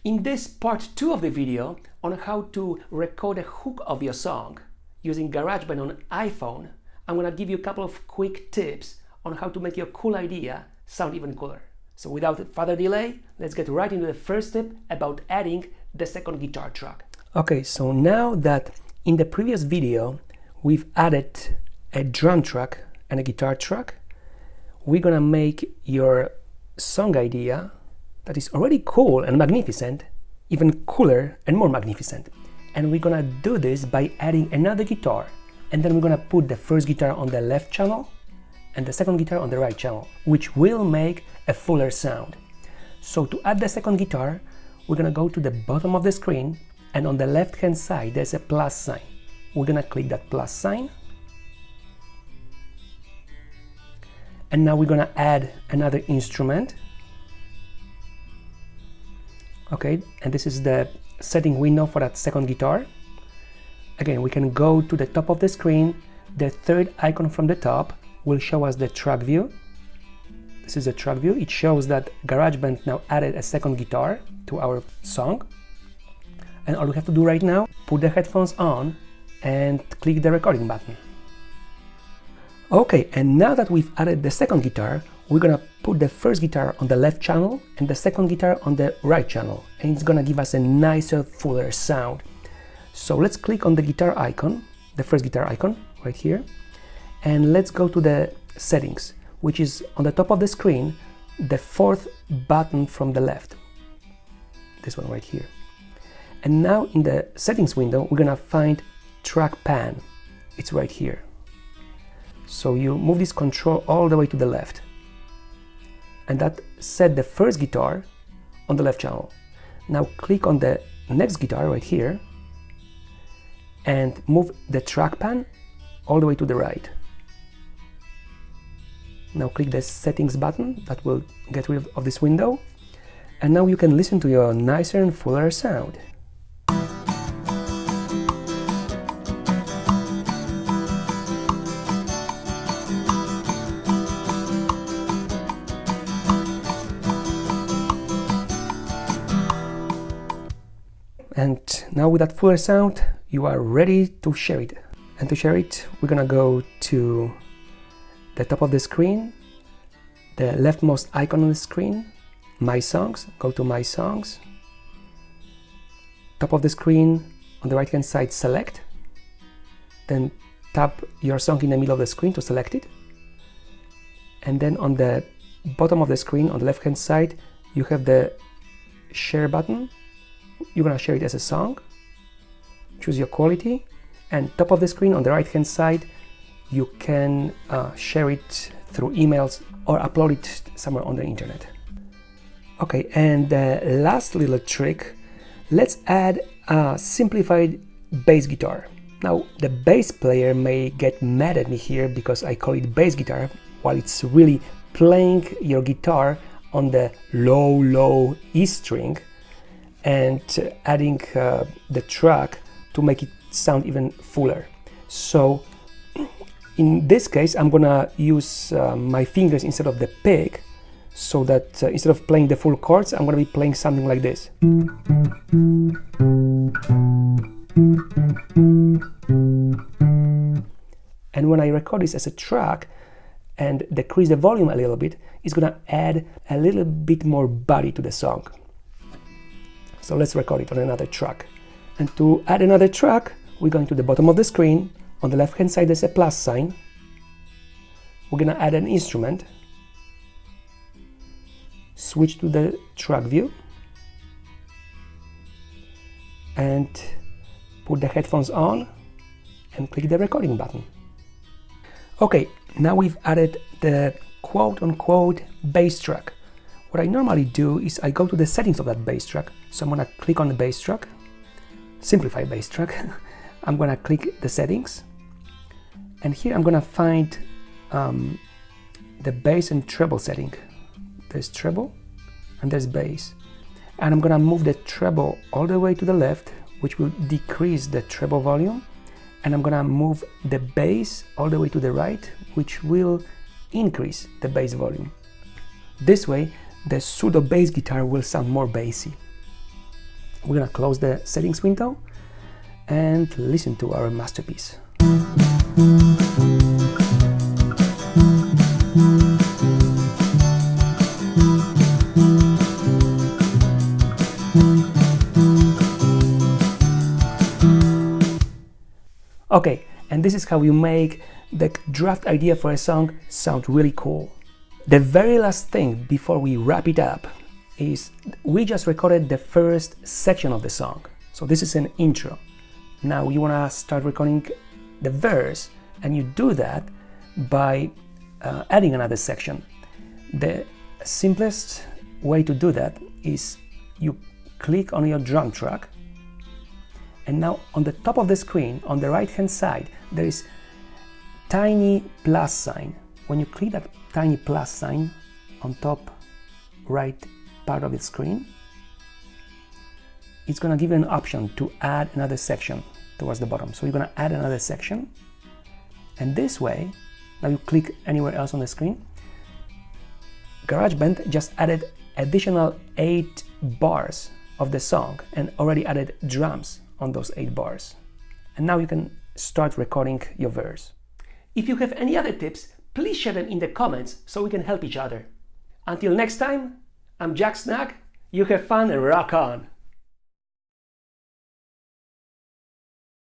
In this part 2 of the video on how to record a hook of your song using GarageBand on iPhone, I'm gonna give you a couple of quick tips on how to make your cool idea sound even cooler. So without further delay, let's get right into the first tip about adding the second guitar track. Okay, so now that in the previous video we've added a drum track and a guitar track, we're gonna make your song idea that is already cool and magnificent even cooler and more magnificent. And we're gonna do this by adding another guitar, and then we're gonna put the first guitar on the left channel and the second guitar on the right channel, which will make a fuller sound. So to add the second guitar, we're gonna go to the bottom of the screen, and on the left hand side there's a plus sign. We're gonna click that plus sign, and now we're gonna add another instrument. Okay, and this is the setting window for that second guitar. Again, we can go to the top of the screen. The third icon from the top will show us the track view. This is the track view. It shows that GarageBand now added a second guitar to our song. And all we have to do right now, put the headphones on and click the recording button. Okay, and now that we've added the second guitar, we're gonna put the first guitar on the left channel and the second guitar on the right channel, and it's gonna give us a nicer, fuller sound. So let's click on the guitar icon, the first guitar icon right here, and let's go to the settings, which is on the top of the screen, the fourth button from the left, this one right here. And now in the settings window, we're gonna find track pan. It's right here. So you move this control all the way to the left, and that set the first guitar on the left channel. Now click on the next guitar right here and move the trackpad all the way to the right. Now click the settings button, that will get rid of this window, and now you can listen to your nicer and fuller sound. And now with that fuller sound, you are ready to share it. And to share it, we're gonna go to the top of the screen, the leftmost icon on the screen, My Songs, go to My Songs. Top of the screen, on the right hand side, Select. Then tap your song in the middle of the screen to select it. And then on the bottom of the screen, on the left hand side, you have the Share button. You're gonna share it as a song, choose your quality, and top of the screen on the right hand side you can share it through emails or upload it somewhere on the internet. Okay, and the last little trick, let's add a simplified bass guitar. Now the bass player may get mad at me here because I call it bass guitar while it's really playing your guitar on the low E string and adding the track to make it sound even fuller. So in this case I'm gonna use my fingers instead of the pick, so that instead of playing the full chords, I'm gonna be playing something like this. And when I record this as a track and decrease the volume a little bit, it's gonna add a little bit more body to the song. So let's record it on another track. And to add another track, we're going to the bottom of the screen. On the left hand side there's a plus sign. We're gonna add an instrument. Switch to the track view. And put the headphones on and click the recording button. Okay, now we've added the quote-unquote bass track. What I normally do is I go to the settings of that bass track. So I'm gonna click on the bass track, simplify bass track. I'm gonna click the settings, and here I'm gonna find the bass and treble setting. There's treble and there's bass. And I'm gonna move the treble all the way to the left, which will decrease the treble volume. And I'm gonna move the bass all the way to the right, which will increase the bass volume. This way, the pseudo bass guitar will sound more bassy. We're gonna close the settings window and listen to our masterpiece. Okay, and this is how you make the draft idea for a song sound really cool. The very last thing before we wrap it up is we just recorded the first section of the song. So this is an intro. Now you want to start recording the verse, and you do that by adding another section. The simplest way to do that is you click on your drum track, and now on the top of the screen, on the right hand side, there is tiny plus sign. When you click that tiny plus sign on top right part of the screen, it's going to give you an option to add another section towards the bottom. So you're going to add another section, and this way, now you click anywhere else on the screen, GarageBand just added additional 8 bars of the song and already added drums on those 8 bars. And now you can start recording your verse. If you have any other tips, please share them in the comments so we can help each other. Until next time, I'm Jack Snack. You have fun and rock on!